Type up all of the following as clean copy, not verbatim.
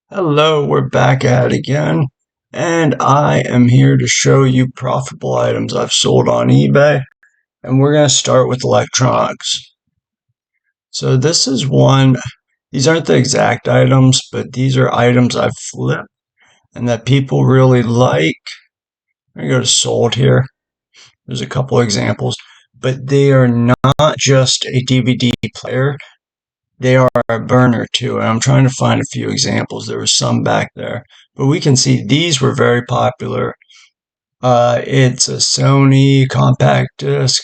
Hello, we're back at it again, and I am here to show you profitable items I've sold on eBay, and we're going to start with electronics. So this is one, these aren't the exact items, but these are items I've flipped and that people really like. I'm going to go to sold here. There's a couple examples, but they are not just a DVD player. They are a burner too, and I'm trying to find a few examples. There was some back there, but we can see these were very popular. It's a Sony compact disc,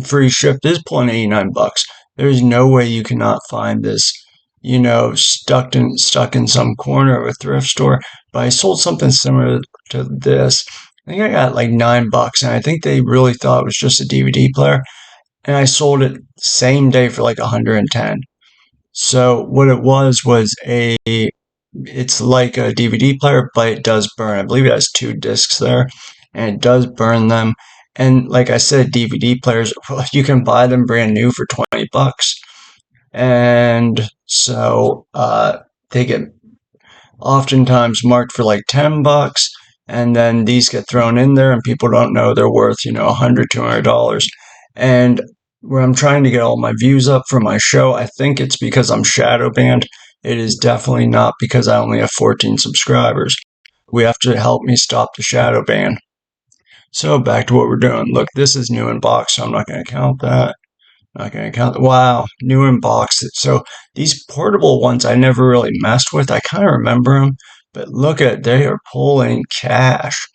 free ship. This is pulling 89 bucks. There's no way you cannot find this, stuck in some corner of a thrift store. But I sold something similar to this. I think I got like $9, and I think they really thought it was just a DVD player. And I sold it same day for like 110. So what it was it's like a DVD player, but it does burn. I believe it has two discs there, and it does burn them. And like I said, DVD players, well, you can buy them brand new for $20. And so they get oftentimes marked for like $10. And then these get thrown in there, and people don't know they're worth, $100, $200. And where I'm trying to get all my views up for my show, I think it's because I'm shadow banned. It is definitely not because I only have 14 subscribers. We have to help me stop the shadow ban. So back to what we're doing. Look, this is new in box, so I'm not going to count that. Not going to count. Wow, new in box. So these portable ones I never really messed with. I kind of remember them, but look at they are pulling cash.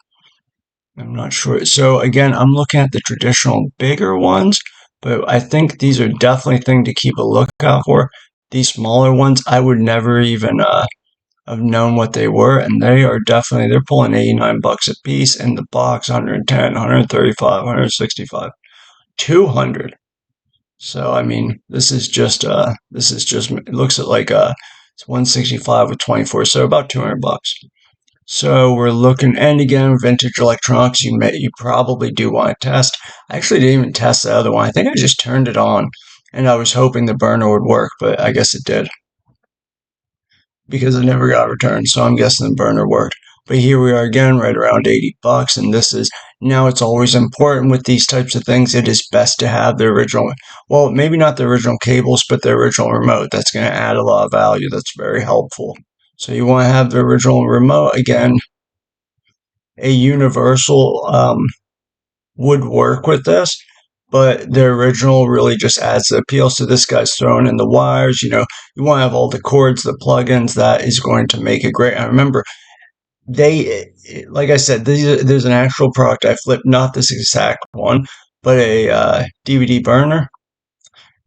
I'm not sure. So again, I'm looking at the traditional bigger ones, but I think these are definitely thing to keep a lookout for. These smaller ones, I would never even have known what they were, and they're pulling 89 bucks a piece in the box, 110, 135, 165, 200. So I mean, this is just it looks at like it's 165 with 24, so about 200 bucks. So we're looking, and again, vintage electronics. You probably do want to test. I actually didn't even test the other one. I think I just turned it on, and I was hoping the burner would work, but I guess it did because it never got returned. So I'm guessing the burner worked. But here we are again, right around $80, and this is now. It's always important with these types of things. It is best to have the original. Well, maybe not the original cables, but the original remote. That's going to add a lot of value. That's very helpful. So you want to have the original remote again. A universal would work with this, but the original really just adds the appeal. So this guy's throwing in the wires. You want to have all the cords, the plugins. That is going to make it great. I remember like I said, there's an actual product I flipped, not this exact one, but a DVD burner,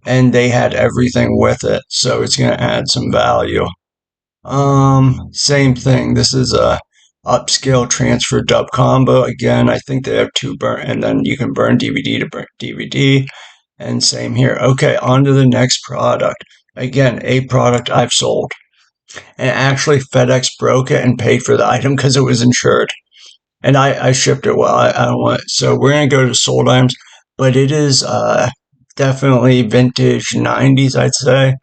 and they had everything with it. So it's going to add some value. Same thing. This is a upscale transfer dub combo. Again, I think they have two burn, and then you can burn DVD to burn DVD. And same here. Okay, on to the next product. Again, a product I've sold. And actually, FedEx broke it and paid for the item because it was insured. And I shipped it well. I don't want it. So we're going to go to sold items, but it is definitely vintage 90s, I'd say,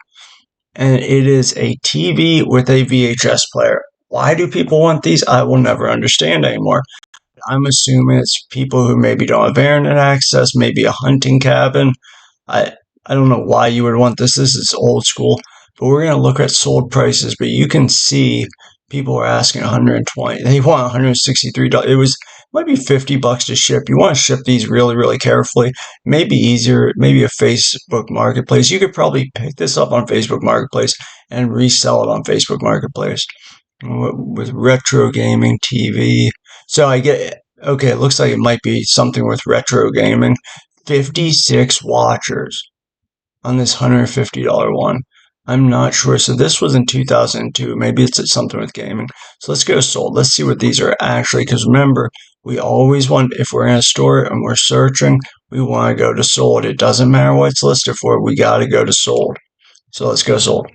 and it is a TV with a VHS player. Why do people want these? I will never understand anymore. I'm assuming it's people who maybe don't have internet access, maybe a hunting cabin. I I don't know why you would want this. This is old school, but we're going to look at sold prices. But you can see people are asking 120. They want 163. It was might be $50 to ship. You want to ship these really, really carefully. Maybe easier, maybe a Facebook Marketplace. You could probably pick this up on Facebook Marketplace and resell it on Facebook Marketplace with retro gaming TV. So I get okay. It looks like it might be something with retro gaming. 56 watchers on this $150 one. I'm not sure. So this was in 2002. Maybe it's something with gaming. So let's go sold. Let's see what these are actually. Because remember, we always want, if we're in a store and we're searching, we want to go to sold. It doesn't matter what it's listed for. We got to go to sold. So let's go sold.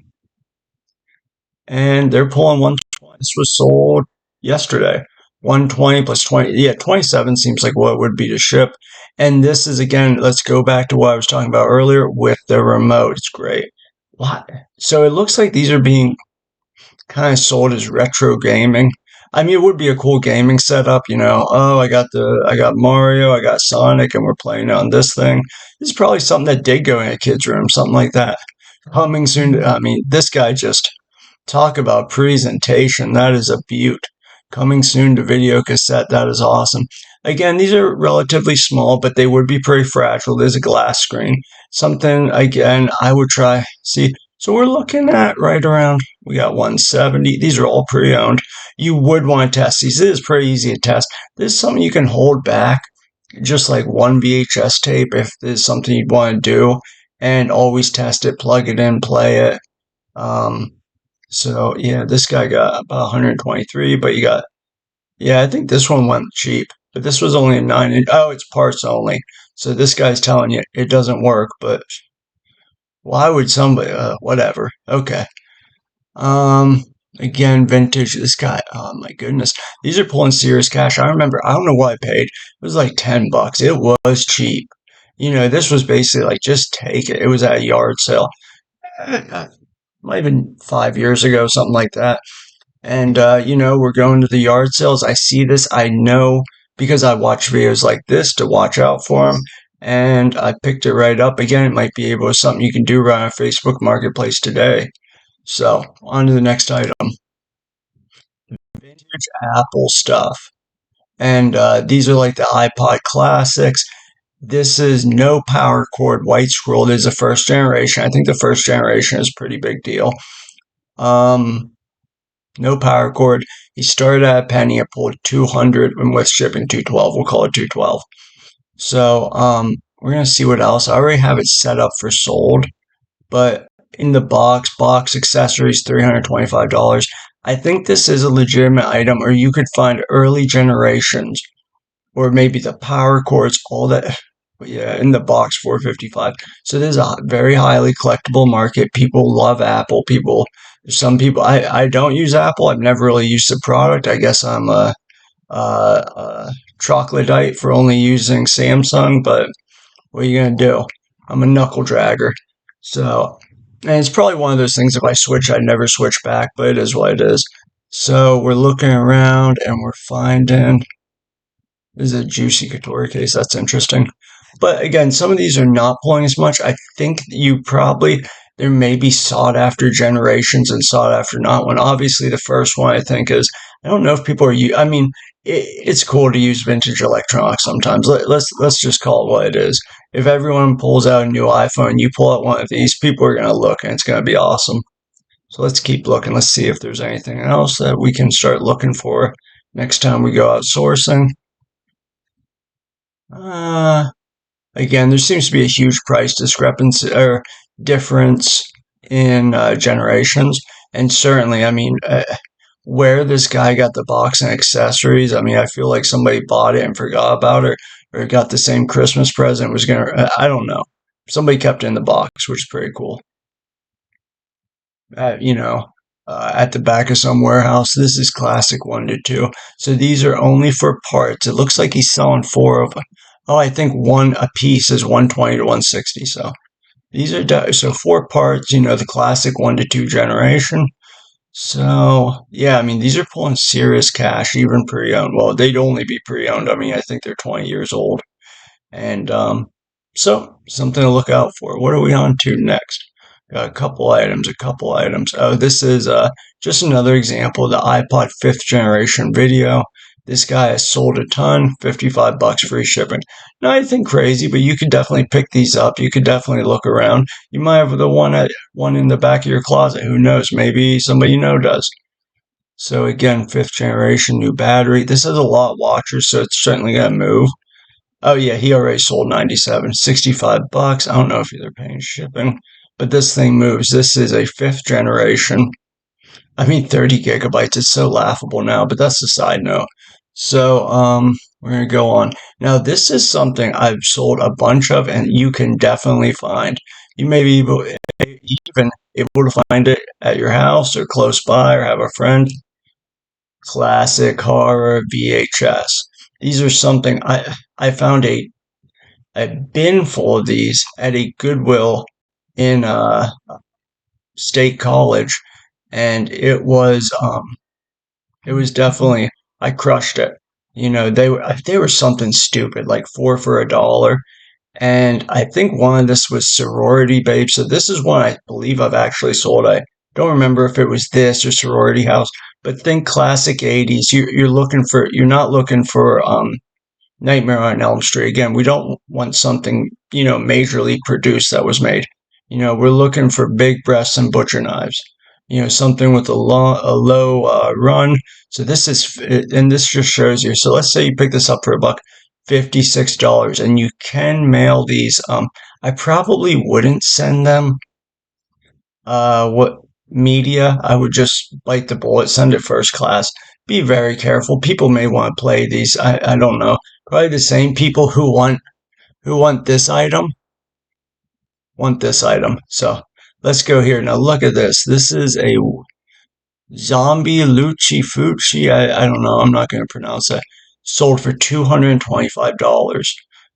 And they're pulling 120. This was sold yesterday. 120 plus 20. Yeah, 27 seems like what it would be to ship. And this is, again, let's go back to what I was talking about earlier with the remote. It's great. What? So it looks like these are being kind of sold as retro gaming. I mean, it would be a cool gaming setup, you know. Oh, I got Mario, I got Sonic, and we're playing on this thing. This is probably something that did go in a kid's room, something like that. Coming soon. I mean, this guy just talk about presentation. That is a beaut. Coming soon to video cassette. That is awesome. Again, these are relatively small, but they would be pretty fragile. There's a glass screen. Something, again, I would try. See, so we're looking at right around, we got 170. These are all pre owned. You would want to test these. It is pretty easy to test. This is something you can hold back, just like one VHS tape, if there's something you'd want to do, and always test it, plug it in, play it. Um, so yeah, this guy got about 123, but you got, yeah, I think this one went cheap, but this was only a 9 inch. Oh, it's parts only. So this guy's telling you it doesn't work, but why would somebody, whatever. Okay. Um, Again, vintage, this guy, oh my goodness. These are pulling serious cash. I remember, I don't know what I paid. It was like $10. It was cheap. You know, this was basically like, just take it. It was at a yard sale. Might have been 5 years ago, something like that. And, you know, we're going to the yard sales. I see this. I know because I watch videos like this to watch out for them. And I picked it right up. Again, it might be able to something you can do right on Facebook Marketplace today. So, on to the next item. Vintage Apple stuff. And these are like the iPod classics. This is no power cord white scroll. This is the first generation. I think the first generation is a pretty big deal. Um, no power cord. He started at a penny. I pulled 200 and with shipping 212. We'll call it 212. So we're gonna see what else. I already have it set up for sold, but in the box accessories, $325. I think this is a legitimate item, or you could find early generations, or maybe the power cords, all that. But yeah, in the box, 455. So there's a very highly collectible market. People love Apple. Some people. I don't use Apple. I've never really used the product. I guess I'm a troglodyte for only using Samsung. But what are you gonna do? I'm a knuckle dragger. So, and it's probably one of those things. If I switch, I'd never switch back. But it is what it is. So we're looking around and we're finding. This is a juicy Couture case. That's interesting. But again, some of these are not pulling as much. I think you probably, there may be sought after generations and sought after not one. Obviously, the first one I think is, I don't know if people are, I mean, it's cool to use vintage electronics sometimes. Let's just call it what it is. If everyone pulls out a new iPhone, you pull out one of these, people are going to look and it's going to be awesome. So let's keep looking. Let's see if there's anything else that we can start looking for next time we go out sourcing. Uh, Again, there seems to be a huge price discrepancy or difference in generations. And certainly, I mean, where this guy got the box and accessories, I mean, I feel like somebody bought it and forgot about it, or got the same Christmas present, was going to, I don't know. Somebody kept it in the box, which is pretty cool. You know, at the back of some warehouse. This is classic 1 to 2. So these are only for parts. It looks like he's selling four of them. Oh, I think one a piece is 120 to 160. So these are so four parts. You know, the classic 1 to 2 generation. So yeah, I mean these are pulling serious cash, even pre-owned. Well, they'd only be pre-owned. I mean, I think they're 20 years old. And so something to look out for. What are we on to next? Got a couple items, a couple items. Oh, this is just another example of the iPod fifth generation video. This guy has sold a ton, $55 free shipping. Nothing crazy, but you could definitely pick these up. You could definitely look around. You might have the one in the back of your closet. Who knows? Maybe somebody you know does. So again, fifth generation, new battery. This has a lot of watchers, so it's certainly gonna move. Oh yeah, he already sold 97, $65. I don't know if they're paying shipping, but this thing moves. This is a fifth generation. I mean, 30 gigabytes. It's so laughable now, but that's a side note. So, we're gonna go on. Now, this is something I've sold a bunch of, and you can definitely find. You may be even able to find it at your house or close by, or have a friend. Classic horror VHS. These are something I found a bin full of these at a Goodwill in State College, and it was definitely I crushed it. You know, they were something stupid like four for a dollar, and I think one of this was Sorority Babe. So this is one I believe I've actually sold. I don't remember if it was this or Sorority House, but think classic '80s. You're not looking for Nightmare on Elm Street. Again, we don't want something, majorly produced that was made. We're looking for big breasts and butcher knives. Something with a low run. So and this just shows you. So let's say you pick this up for a buck, $56, and you can mail these. I probably wouldn't send them what media. I would just bite the bullet, send it first class. Be very careful. People may want to play these. I don't know. Probably the same people who want this item. So let's go here. Now look at this. This is a zombie Lucci Fucci. I don't know. I'm not going to pronounce that. Sold for $225.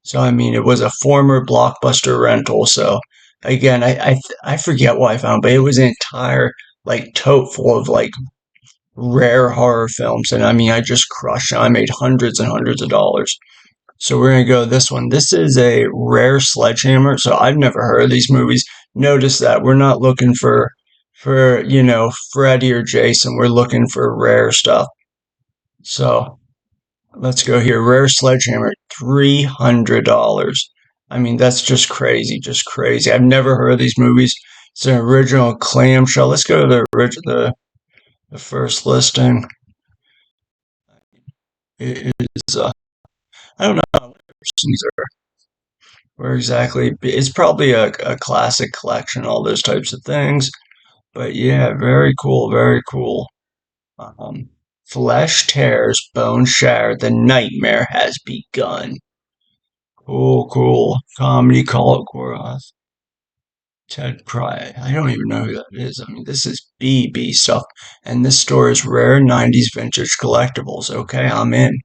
So I mean, it was a former Blockbuster rental. So again, I forget what I found, but it was an entire like tote full of like rare horror films, and I mean, I just crushed it. I made hundreds and hundreds of dollars. So we're gonna go this one. This is a rare sledgehammer. So I've never heard of these movies. Notice that we're not looking for Freddy or Jason. We're looking for rare stuff. So let's go here. Rare sledgehammer, $300. I mean, that's just crazy, just crazy. I've never heard of these movies. It's an original clamshell. Let's go to the first listing. It is I don't know what these are. Where exactly? It's probably a classic collection, all those types of things. But yeah, very cool, very cool. Um, Flesh tears, bone shattered, the nightmare has begun. Cool, cool. Comedy, call it Goroth. Ted Pry. I don't even know who that is. I mean, this is BB stuff. And this store is rare 90s vintage collectibles. Okay, I'm in.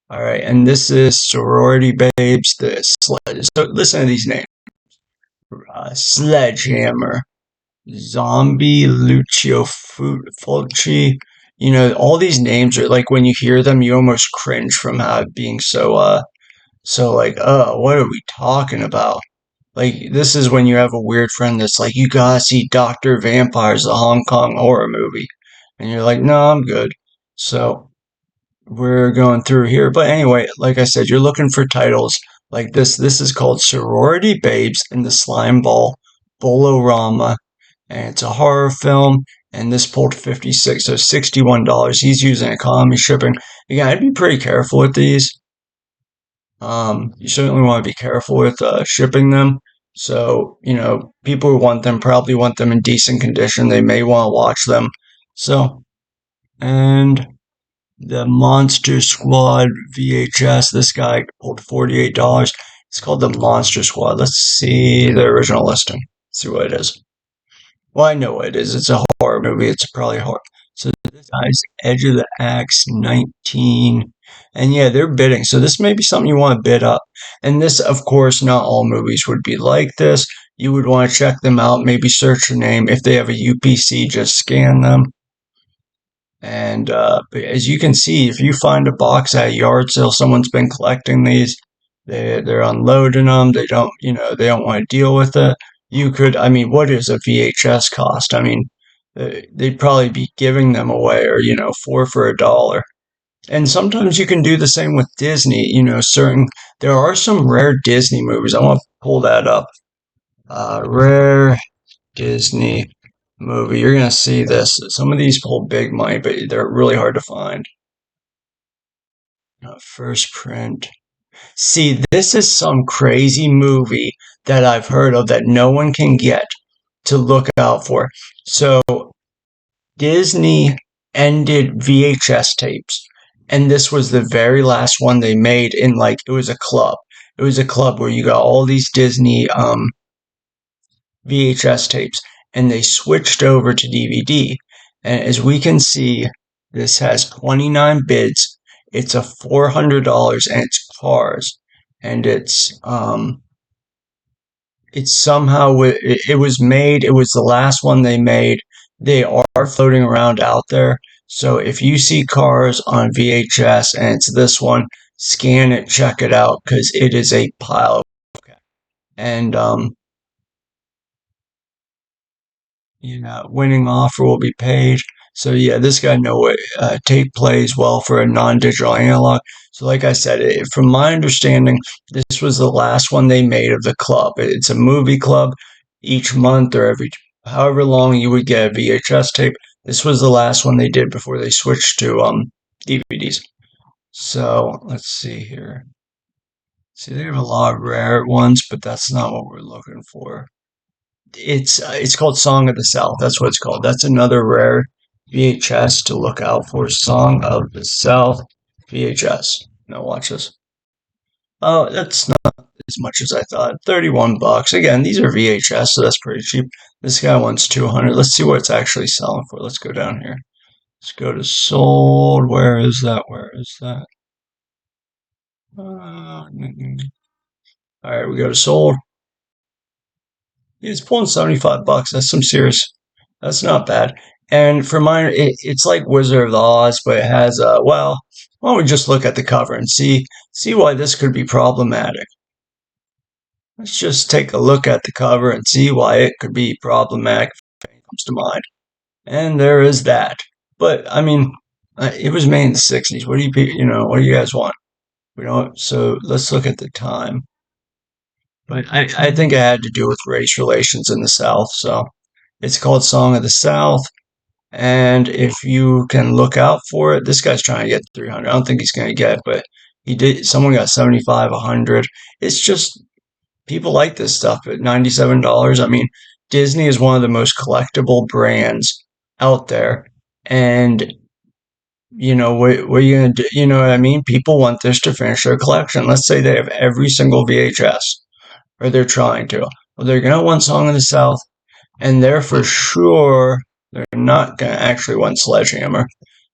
All right, and this is Sorority Babes. So listen to these names. Sledgehammer, Zombie, Lucio Fulci. All these names are like when you hear them, you almost cringe from how being so like, what are we talking about? Like, this is when you have a weird friend that's like, you gotta see Dr. Vampires, the Hong Kong horror movie. And you're like, no, I'm good. So we're going through here. But anyway, like I said, you're looking for titles like this. This is called Sorority Babes in the Slime Ball Bolorama, and it's a horror film. And this pulled 56, so $61. He's using economy shipping. Again, I'd be pretty careful with these. You certainly want to be careful with shipping them. So, people who want them probably want them in decent condition. They may want to watch them. So, and the Monster Squad VHS. This guy pulled $48. It's called the Monster Squad. Let's see the original listing. See what it is. Well, I know what it is. It's a horror movie. It's probably horror. So this guy's Edge of the Axe 19. And yeah, they're bidding. So this may be something you want to bid up. And this, of course, not all movies would be like this. You would want to check them out. Maybe search the name. If they have a UPC, just scan them. And as you can see, if you find a box at a yard sale, someone's been collecting these. They're unloading them. They don't want to deal with it. You could, I mean, what is a VHS cost? I mean, they'd probably be giving them away, or four for a dollar. And sometimes you can do the same with Disney. There are some rare Disney movies. I want to pull that up. Rare Disney movie. You're gonna see this. Some of these pull big money, but they're really hard to find. First print. See, this is some crazy movie that I've heard of that no one can get to look out for. So Disney ended VHS tapes, and this was the very last one they made in like it was a club. It was a club where you got all these Disney VHS tapes, and they switched over to DVD. And as we can see, this has 29 bids. It's a $400, and it's cars, and It's somehow it was made. It was the last one they made. They are floating around out there. So if you see cars on VHS and it's this one, scan it, check it out because it is a pile. And yeah, winning offer will be paid. So yeah, this guy know it. Tape plays well for a non-digital analog. So like I said, from my understanding, this was the last one they made of the club. It's a movie club each month or every however long you would get a VHS tape. This was the last one they did before they switched to DVDs. So let's see here. See, they have a lot of rare ones, but that's not what we're looking for. It's called Song of the South. That's what it's called. That's another rare VHS to look out for. Song of the South VHS. Now watch this. Oh, that's not as much as I thought. 31 bucks. Again, these are VHS, so that's pretty cheap. This guy wants 200. Let's see what it's actually selling for. Let's go down here. Let's go to sold. Where is that? Where is that? All right, we go to sold. He's pulling 75 bucks. That's some serious. That's not bad. And for mine, it's like Wizard of Oz, but it has well, why don't we just look at the cover and see why this could be problematic? Let's just take a look at the cover and see why it could be problematic if anything comes to mind. And there is that. But I mean, it was made in the 60s. What do what do you guys want? We don't. So let's look at the time. But I think it had to do with race relations in the South. So it's called Song of the South. And if you can look out for it, this guy's trying to get 300. I don't think he's going to get it, but he did. Someone got 75, 100. It's just people like this stuff at $97. I mean, Disney is one of the most collectible brands out there. And, what are you going to do? You know what I mean? People want this to finish their collection. Let's say they have every single VHS, or they're trying to. Well, they're going to want Song of the South, and they're for sure they're not going to actually want Sledgehammer.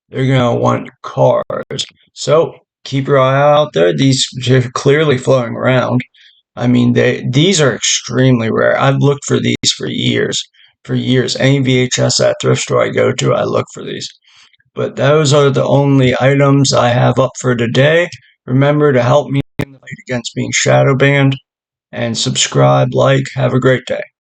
They're going to want Cars. So keep your eye out there. These are clearly flowing around. I mean, these are extremely rare. I've looked for these for years. For years, any VHS at thrift store I go to, I look for these. But those are the only items I have up for today. Remember to help me in the fight against being shadow banned and subscribe, like, have a great day.